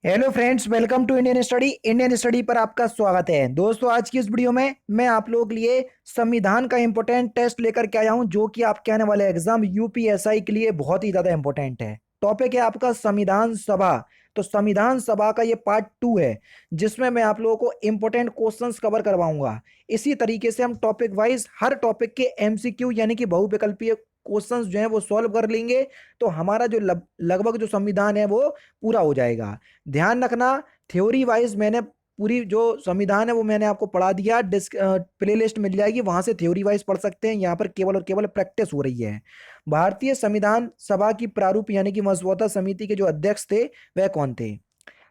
Hello friends, welcome to Indian study पर आपका स्वागत है। दोस्तों, आज की इस वीडियो में मैं आप लोगों के लिए संविधान का इंपॉर्टेंट टेस्ट लेकर के आया हूं, जो कि आपके आने वाले एग्जाम यूपीएसआई के लिए बहुत ही ज्यादा इंपॉर्टेंट है। टॉपिक है आपका संविधान सभा। तो संविधान सभा का ये पार्ट 2 है, जिसमें मैं आप लोगों को इंपॉर्टेंट क्वेश्चंस कवर करवाऊंगा। इसी तरीके से हम टॉपिक वाइज हर टॉपिक के एमसीक्यू यानी कि बहुविकल्पीय क्वेश्चंस जो है वो सॉल्व कर लेंगे। तो हमारा जो लगभग जो संविधान है वो पूरा हो जाएगा। ध्यान रखना, थ्योरी वाइज मैंने पूरी जो संविधान है वो मैंने आपको पढ़ा दिया। प्ले लिस्ट मिल जाएगी, वहां से थ्योरी वाइज पढ़ सकते हैं। यहाँ पर केवल और केवल प्रैक्टिस हो रही है। भारतीय संविधान सभा की प्रारूप यानी कि मसौदा समिति के जो अध्यक्ष थे वह कौन थे?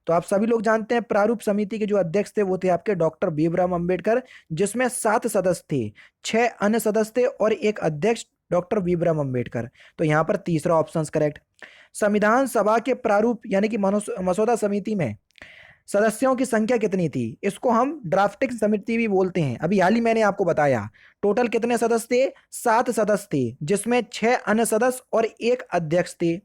तो आप सभी लोग जानते हैं, प्रारूप समिति के जो अध्यक्ष थे वो थे आपके डॉक्टर भीमराव अंबेडकर, जिसमें 7 सदस्य थे। 6 अन्य सदस्य थे और एक अध्यक्ष डॉक्टर भीमराव अंबेडकर। तो यहाँ पर तीसरा ऑप्शन करेक्ट। संविधान सभा के प्रारूप यानी कि मसौदा समिति में सदस्यों की संख्या कितनी थी? इसको हम ड्राफ्टिंग समिति भी बोलते हैं। अभी हाल ही मैंने आपको बताया टोटल कितने सदस्य थे। 7 सदस्य थे, जिसमें 6 अन्य सदस्य और एक अध्यक्ष थे।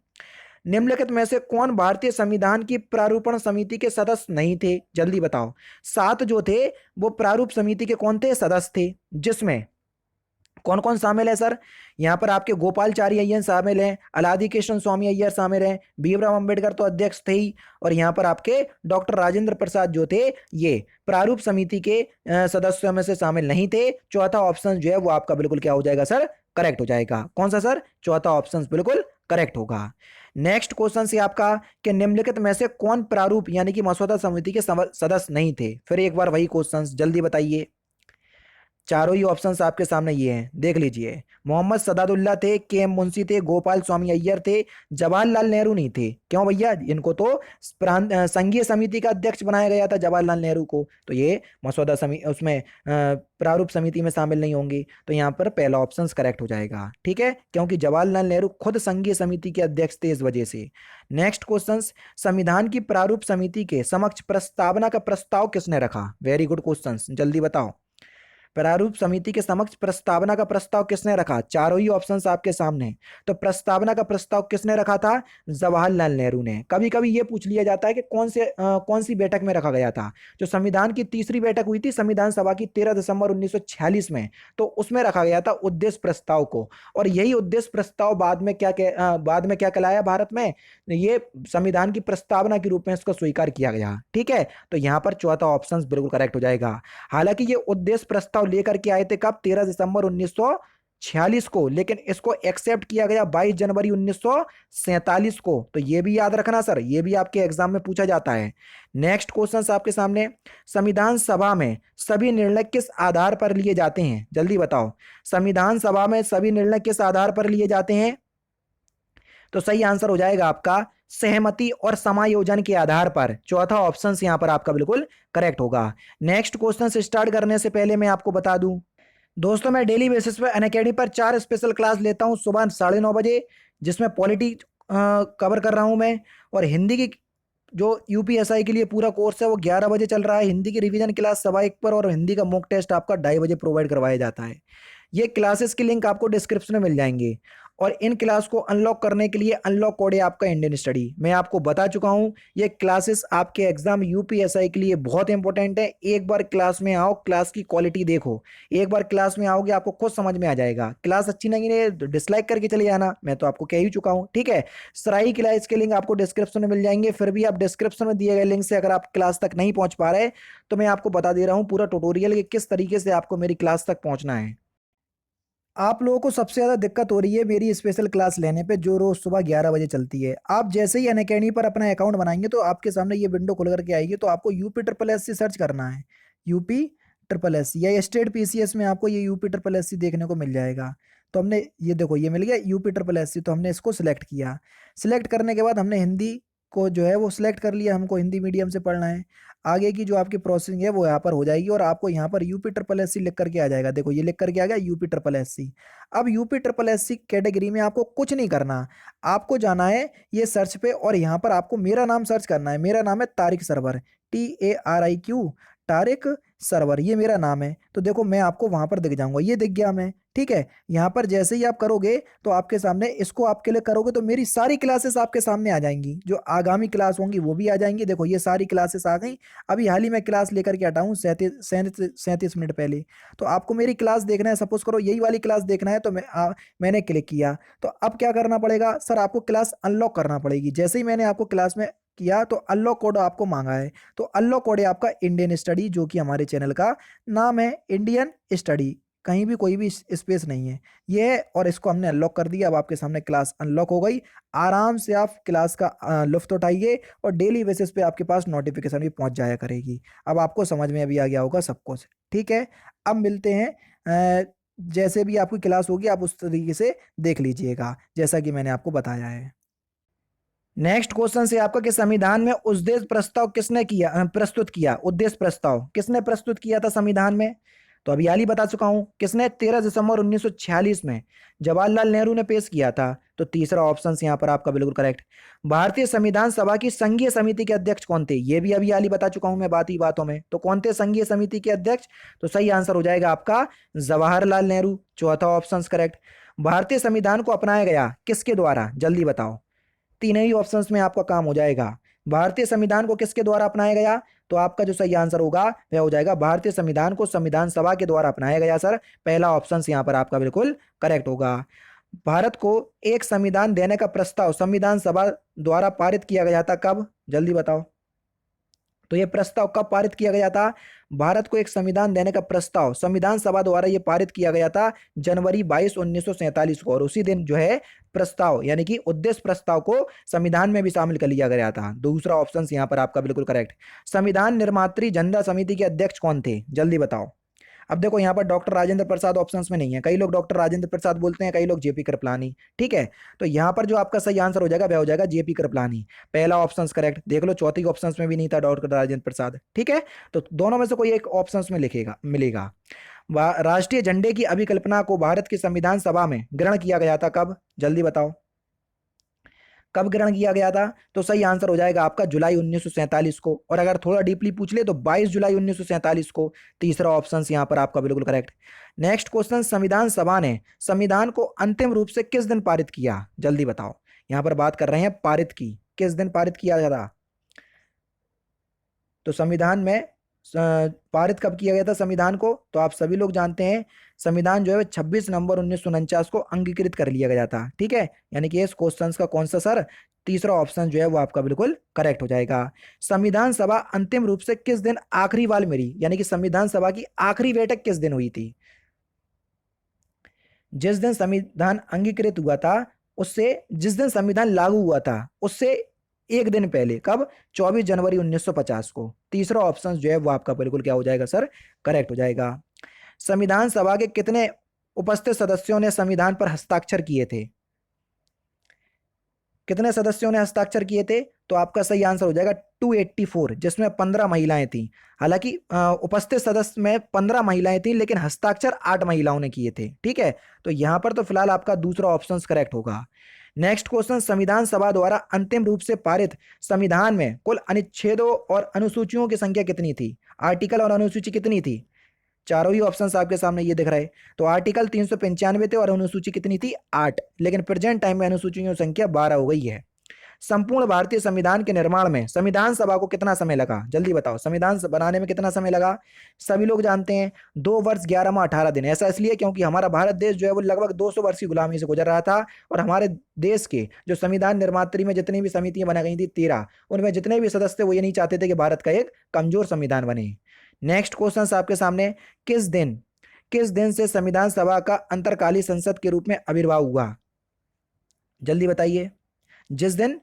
निम्नलिखित में से कौन भारतीय संविधान की प्रारूपण समिति के सदस्य नहीं थे? जल्दी बताओ। 7 जो थे वो प्रारूप समिति के कौन थे? सदस्य थे। जिसमें कौन कौन शामिल है सर? यहाँ पर आपके गोपालचारी अय्यर शामिल हैं, अलादी कृष्ण स्वामी अय्यर शामिल हैं, भीमराव अंबेडकर तो अध्यक्ष थे ही, और यहाँ पर आपके डॉक्टर राजेंद्र प्रसाद जो थे ये प्रारूप समिति के सदस्यों में से शामिल नहीं थे। चौथा ऑप्शन जो है वो आपका बिल्कुल क्या हो जाएगा सर? करेक्ट हो जाएगा। कौन सा सर? चौथा ऑप्शन बिल्कुल करेक्ट होगा। नेक्स्ट क्वेश्चन से आपका कि निम्नलिखित में से कौन प्रारूप यानी कि मसौदा समिति के सदस्य नहीं थे? फिर एक बार वही क्वेश्चन जल्दी बताइए। चारों ही ऑप्शंस आपके सामने ये हैं, देख लीजिए। मोहम्मद सदादुल्ला थे, के एम मुंशी थे, गोपाल स्वामी अय्यर थे, जवाहरलाल नेहरू नहीं थे। क्यों भैया? इनको तो संघीय समिति का अध्यक्ष बनाया गया था, जवाहरलाल नेहरू को। तो ये मसौदा समिति उसमें प्रारूप समिति में शामिल नहीं होंगे। तो यहाँ पर पहला ऑप्शन करेक्ट हो जाएगा। ठीक है, क्योंकि जवाहरलाल नेहरू खुद संघीय समिति के अध्यक्ष थे, इस वजह से। नेक्स्ट क्वेश्चन, संविधान की प्रारूप समिति के समक्ष प्रस्तावना का प्रस्ताव किसने रखा? वेरी गुड क्वेश्चन, जल्दी बताओ। प्रारूप समिति के समक्ष प्रस्तावना का प्रस्ताव किसने रखा? चारों ही ऑप्शंस आपके सामने हैं। तो प्रस्तावना का प्रस्ताव किसने रखा था? जवाहरलाल नेहरू ने। कभी कभी ये पूछ लिया जाता है कि कौन सी बैठक में रखा गया था। जो संविधान की तीसरी बैठक हुई थी संविधान सभा की 13 दिसंबर 1946 में, तो उसमें रखा गया था उद्देश्य प्रस्ताव को। और यही उद्देश्य प्रस्ताव बाद में क्या कहलाया भारत में? ये संविधान की प्रस्तावना के रूप में इसको स्वीकार किया गया। ठीक है, तो यहाँ पर चौथा ऑप्शन बिल्कुल करेक्ट हो जाएगा। हालांकि ये उद्देश्य प्रस्ताव लेकर के आए थे कब? 13 दिसंबर 1946 को, लेकिन इसको एक्सेप्ट किया गया 22 जनवरी 1947 को। तो ये भी याद रखना सर, ये भी आपके एग्जाम में पूछा जाता है। नेक्स्ट क्वेश्चन आपके सामने, संविधान सभा में सभी निर्णय किस आधार पर लिए जाते हैं? जल्दी बताओ। संविधान सभा में सभी निर्णय किस आधार पर लिए जाते हैं? तो सही आंसर हो जाएगा आपका सहमति और समायोजन के आधार पर। चौथा ऑप्शन यहां पर आपका बिल्कुल करेक्ट होगा। नेक्स्ट क्वेश्चन से स्टार्ट करने से पहले मैं आपको बता दूं, दोस्तों मैं डेली बेसिस पे अनअकैडमी पर 4 स्पेशल क्लास लेता हूं सुबह 9:30 बजे, जिसमें पॉलिटी कवर कर रहा हूं मैं। और हिंदी की जो यूपीएसआई के लिए पूरा कोर्स है वो 11 बजे चल रहा है। हिंदी की रिवीजन क्लास 1:15 पर, और हिंदी का मॉक टेस्ट आपका 2:30 बजे प्रोवाइड करवाया जाता है। ये क्लासेस की लिंक आपको डिस्क्रिप्शन में मिल जाएंगे। और इन क्लास को अनलॉक करने के लिए अनलॉक कोड है आपका इंडियन स्टडी। मैं आपको बता चुका हूं, ये क्लासेस आपके एग्जाम यूपीएसआई के लिए बहुत इंपॉर्टेंट है। एक बार क्लास में आओ, क्लास की क्वालिटी देखो। एक बार क्लास में आओगे आपको खुद समझ में आ जाएगा। क्लास अच्छी नहीं है तो डिसलाइक करके चले जाना, मैं तो आपको कह ही चुका हूं। ठीक है, सारी क्लास के लिंक आपको डिस्क्रिप्शन में मिल जाएंगे। फिर भी आप डिस्क्रिप्शन में दिए गए लिंक से अगर आप क्लास तक नहीं पहुंच पा रहे, तो मैं आपको बता दे रहा हूं पूरा ट्यूटोरियल कि किस तरीके से आपको मेरी क्लास तक पहुंचना है। आप लोगों को सबसे ज़्यादा दिक्कत हो रही है मेरी स्पेशल क्लास लेने पे, जो रोज़ सुबह 11 बजे चलती है। आप जैसे ही अनअकैडमी पर अपना अकाउंट बनाएंगे तो आपके सामने ये विंडो खुल करके आएगी। तो आपको UP triple S C search करना है, यूपी ट्रिपल एस सी, या स्टेट पीसीएस में आपको ये यूपी ट्रिपल एस सी देखने को मिल जाएगा। तो हमने ये देखो, ये मिल गया यूपी ट्रिपल एस सी। तो हमने इसको सिलेक्ट किया। सिलेक्ट करने के बाद हमने हिंदी को जो है वो सिलेक्ट कर लिया, हमको हिंदी मीडियम से पढ़ना है। आगे की जो आपकी प्रोसेसिंग है वो यहाँ पर हो जाएगी, और आपको यहाँ पर यूपी ट्रिपल एस सी लिख करके आ जाएगा। देखो ये लिख करके आ गया यूपी ट्रिपल एस सी। अब UP triple S C category में आपको कुछ नहीं करना, आपको जाना है ये सर्च पे, और यहाँ पर आपको मेरा नाम सर्च करना है। मेरा नाम है तारिक सरवर, TARIQ, तारिक सरवर, ये मेरा नाम है। तो देखो मैं आपको वहां पर दिख जाऊंगा, ये दिख गया मैं। ठीक है, यहाँ पर जैसे ही आप करोगे तो आपके सामने इसको आपके लिए करोगे तो मेरी सारी क्लासेस आपके सामने आ जाएंगी, जो आगामी क्लास होंगी वो भी आ जाएंगी। देखो ये सारी क्लासेस आ गई, अभी हाल ही में क्लास लेकर के हटा हूँ 37 मिनट पहले। तो आपको मेरी क्लास देखना है, सपोज करो यही वाली क्लास देखना है, तो मैंने क्लिक किया। तो अब क्या करना पड़ेगा सर, आपको क्लास अनलॉक करना पड़ेगी। जैसे ही मैंने आपको क्लास में किया तो अनलॉक कोड आपको मांगा है, तो अनलॉक कोड है आपका इंडियन स्टडी, जो कि हमारे चैनल का नाम है इंडियन स्टडी, कहीं भी कोई भी स्पेस नहीं है ये है। और इसको हमने अनलॉक कर दिया, अब आपके सामने क्लास अनलॉक हो गई। आराम से आप क्लास का लुफ्त उठाइए और डेली बेसिस पे आपके पास नोटिफिकेशन भी पहुंच जाया करेगी। अब आपको समझ में अभी आ गया होगा सब कुछ, ठीक है। अब मिलते हैं, जैसे भी आपकी क्लास होगी आप उस तरीके से देख लीजिएगा जैसा कि मैंने आपको बताया है। नेक्स्ट क्वेश्चन से आपका कि संविधान में उद्देश्य प्रस्ताव किसने किया, प्रस्तुत किया, उद्देश्य प्रस्ताव किसने प्रस्तुत किया था संविधान में? तो अभी हाल ही बता चुका हूं, किसने? 13 दिसंबर 1946 में जवाहरलाल नेहरू ने पेश किया था। तो तीसरा ऑप्शन यहां पर आपका बिल्कुल करेक्ट। भारतीय संविधान सभा की संघीय समिति के अध्यक्ष कौन थे? ये भी अभी हाल ही बता चुका हूं मैं बात ही बातों में। तो कौन थे संघीय समिति के अध्यक्ष? तो सही आंसर हो जाएगा आपका जवाहरलाल नेहरू, चौथा ऑप्शन करेक्ट। भारतीय संविधान को अपनाया गया किसके द्वारा? जल्दी बताओ, तीनों ही ऑप्शंस में आपका काम हो जाएगा। भारतीय संविधान को किसके द्वारा अपनाया गया? तो आपका जो सही आंसर होगा वह हो जाएगा भारतीय संविधान को संविधान सभा के द्वारा अपनाया गया सर। पहला ऑप्शन यहां पर आपका बिल्कुल करेक्ट होगा। भारत को एक संविधान देने का प्रस्ताव संविधान सभा द्वारा पारित किया गया था कब? जल्दी बताओ। तो यह प्रस्ताव कब पारित किया गया था? भारत को एक संविधान देने का प्रस्ताव संविधान सभा द्वारा यह पारित किया गया था जनवरी 22 1947 को, और उसी दिन जो है प्रस्ताव यानी कि उद्देश्य प्रस्ताव को संविधान में भी शामिल कर लिया गया था। दूसरा ऑप्शन यहां पर आपका बिल्कुल करेक्ट। संविधान निर्मात्री जनता समिति के अध्यक्ष कौन थे? जल्दी बताओ। अब देखो यहाँ पर डॉक्टर राजेंद्र प्रसाद ऑप्शंस में नहीं है, कई लोग डॉक्टर राजेंद्र प्रसाद बोलते हैं, कई लोग जेपी कृपलानी, ठीक है। तो यहाँ पर जो आपका सही आंसर हो जाएगा वह हो जाएगा जेपी कृपलानी, पहला ऑप्शन करेक्ट। देख लो चौथी ऑप्शंस में भी नहीं था डॉक्टर राजेंद्र प्रसाद, ठीक है। तो दोनों में से कोई एक ऑप्शंस में लिखेगा मिलेगा। राष्ट्रीय झंडे की अभिकल्पना को भारत की संविधान सभा में ग्रहण किया गया था कब? जल्दी बताओ, कब ग्रहण किया गया था? तो सही आंसर हो जाएगा आपका जुलाई 1947 को, और अगर थोड़ा डीपली पूछ ले तो 22 जुलाई 1947 को। तीसरा ऑप्शन यहां पर आपका बिल्कुल करेक्ट। नेक्स्ट क्वेश्चन, संविधान सभा ने संविधान को अंतिम रूप से किस दिन पारित किया? जल्दी बताओ। यहां पर बात कर रहे हैं पारित की, किस दिन पारित किया गया था? तो संविधान में पारित कब किया गया था संविधान को? तो आप सभी लोग जानते हैं संविधान जो है 26 नवंबर 1949 को अंगीकृत कर लिया गया था, ठीक है। यानी कि इस क्वेश्चन का कौन सा सर? तीसरा ऑप्शन जो है वो आपका बिल्कुल करेक्ट हो जाएगा। संविधान सभा अंतिम रूप से किस दिन आखिरी बार मिली, यानी कि संविधान सभा की आखिरी बैठक किस दिन हुई थी? जिस दिन संविधान अंगीकृत हुआ था उससे, जिस दिन संविधान लागू हुआ था उससे एक दिन पहले, कब? 24 जनवरी 1950 को। तीसरा ऑप्शन जो है वो आपका बिल्कुल क्या हो जाएगा सर? करेक्ट हो जाएगा। संविधान सभा के कितने उपस्थित सदस्यों ने संविधान पर हस्ताक्षर किए थे? कितने सदस्यों ने हस्ताक्षर किए थे? तो आपका सही आंसर हो जाएगा 284, जिसमें 15 महिलाएं थी। हालांकि उपस्थित सदस्य में 15 महिलाएं थी, लेकिन हस्ताक्षर 8 महिलाओं ने किए थे, ठीक है। तो यहां पर तो फिलहाल आपका दूसरा ऑप्शन करेक्ट होगा। नेक्स्ट क्वेश्चन, संविधान सभा द्वारा अंतिम रूप से पारित संविधान में कुल अनुच्छेदों और अनुसूचियों की संख्या कितनी थी? आर्टिकल और अनुसूची कितनी थी? चारों ही ऑप्शंस आपके सामने ये दिख रहा है। तो आर्टिकल 395 थे और अनुसूची कितनी थी? 8। लेकिन प्रेजेंट टाइम में अनुसूचियों की संख्या 12 हो गई है। संपूर्ण भारतीय संविधान के निर्माण में संविधान सभा को कितना समय लगा? जल्दी बताओ, संविधान बनाने में कितना समय लगा? सभी लोग जानते हैं 2 वर्ष 11 माह 18 दिन। ऐसा इसलिए क्योंकि हमारा भारत देश जो है वो लगभग 200 वर्ष की गुलामी से गुजर रहा था, और हमारे देश के जो संविधान निर्मात्री में जितनी भी समितियां बना गई थी 13, उनमें जितने भी सदस्य थे वो ये नहीं चाहते थे कि भारत का एक कमजोर संविधान बने। नेक्स्ट क्वेश्चन आपके सामने, किस दिन से संविधान सभा का अंतरकालीन संसद के रूप में आविर्भाव हुआ? जल्दी बताइए। जिस दिन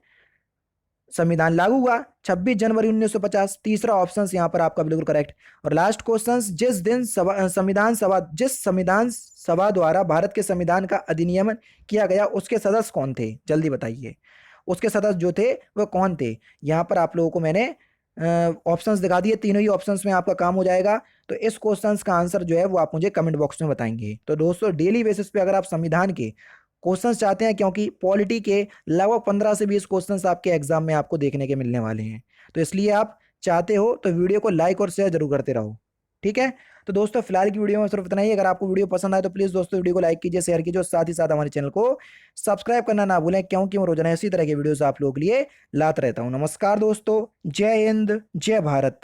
संविधान लागू हुआ 26 जनवरी 1950। तीसरा ऑप्शन यहां पर आपका बिल्कुल करेक्ट। और लास्ट क्वेश्चन, जिस संविधान सभा द्वारा भारत के संविधान का अधिनियम किया गया उसके सदस्य कौन थे? जल्दी बताइए, उसके सदस्य जो थे वह कौन थे? यहां पर आप लोगों को मैंने ऑप्शंस दिखा दिए, तीनों ही ऑप्शंस में आपका काम हो जाएगा। तो इस क्वेश्चंस का आंसर जो है वो आप मुझे कमेंट बॉक्स में बताएंगे। तो दोस्तों डेली बेसिस पे अगर आप संविधान के क्वेश्चंस चाहते हैं, क्योंकि पॉलिटी के लगभग 15 से 20 क्वेश्चंस आपके एग्जाम में आपको देखने के मिलने वाले हैं, तो इसलिए आप चाहते हो तो वीडियो को लाइक और शेयर जरूर करते रहो। ठीक है। तो दोस्तों फिलहाल की वीडियो में सिर्फ इतना ही। अगर आपको वीडियो पसंद आए तो प्लीज दोस्तों वीडियो को लाइक कीजिए, शेयर कीजिए और साथ ही साथ हमारे चैनल को सब्सक्राइब करना ना भूलें, क्योंकि मैं रोजाना इसी तरह के वीडियोस आप लोगों के लिए लाता रहता हूं। नमस्कार दोस्तों, जय हिंद, जय भारत।